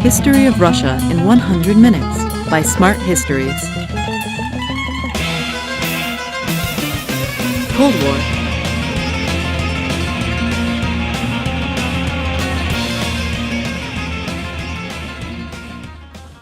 History of Russia in 100 Minutes by Smart Histories. Cold War.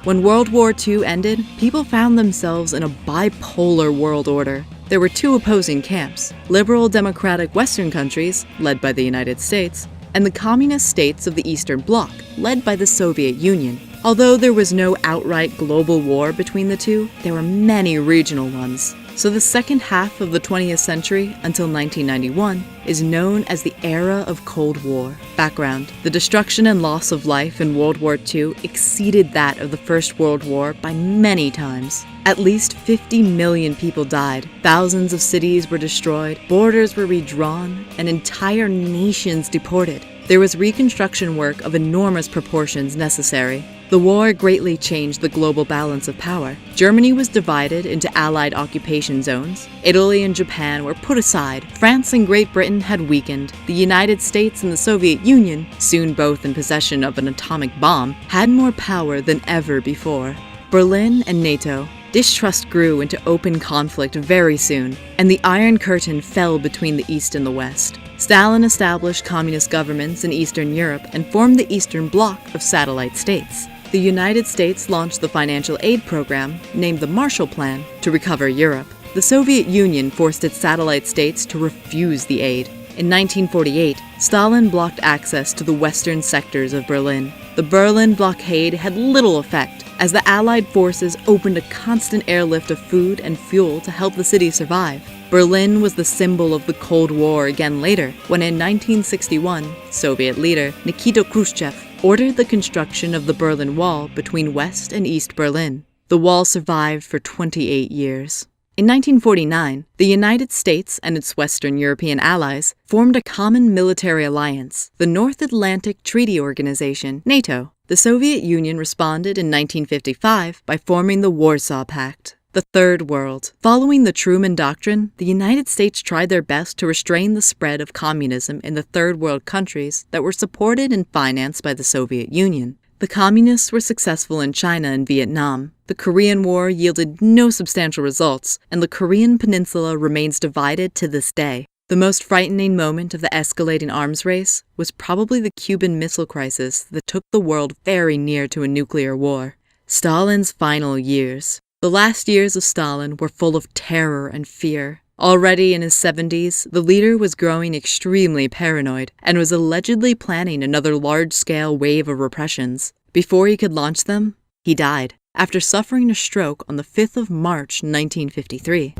When World War II ended, people found themselves in a bipolar world order. There were two opposing camps: liberal democratic Western countries, led by the United States, and the communist states of the Eastern Bloc, led by the Soviet Union. Although there was no outright global war between the two, there were many regional ones. So the second half of the 20th century, until 1991, is known as the era of Cold War. Background: the destruction and loss of life in World War II exceeded that of the First World War by many times. At least 50 million people died, thousands of cities were destroyed, borders were redrawn, and entire nations deported. There was reconstruction work of enormous proportions necessary. The war greatly changed the global balance of power. Germany was divided into Allied occupation zones. Italy and Japan were put aside. France and Great Britain had weakened. The United States and the Soviet Union, soon both in possession of an atomic bomb, had more power than ever before. Berlin and NATO. Distrust grew into open conflict very soon, and the Iron Curtain fell between the East and the West. Stalin established communist governments in Eastern Europe and formed the Eastern Bloc of satellite states. The United States launched the financial aid program, named the Marshall Plan, to recover Europe. The Soviet Union forced its satellite states to refuse the aid. In 1948, Stalin blocked access to the western sectors of Berlin. The Berlin Blockade had little effect, as the Allied forces opened a constant airlift of food and fuel to help the city survive. Berlin was the symbol of the Cold War again later, when in 1961, Soviet leader Nikita Khrushchev ordered the construction of the Berlin Wall between West and East Berlin. The wall survived for 28 years. In 1949, the United States and its Western European allies formed a common military alliance, the North Atlantic Treaty Organization, NATO. The Soviet Union responded in 1955 by forming the Warsaw Pact. The Third World. Following the Truman Doctrine, the United States tried their best to restrain the spread of communism in the Third World countries that were supported and financed by the Soviet Union. The communists were successful in China and Vietnam. The Korean War yielded no substantial results, and the Korean peninsula remains divided to this day. The most frightening moment of the escalating arms race was probably the Cuban Missile Crisis that took the world very near to a nuclear war. Stalin's final years. The last years of Stalin were full of terror and fear. Already in his 70s, the leader was growing extremely paranoid and was allegedly planning another large-scale wave of repressions. Before he could launch them, he died, after suffering a stroke on the 5th of March 1953.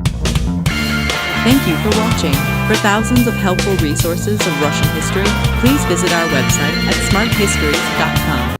Thank you for watching. For thousands of helpful resources of Russian history, please visit our website at smarthistories.com.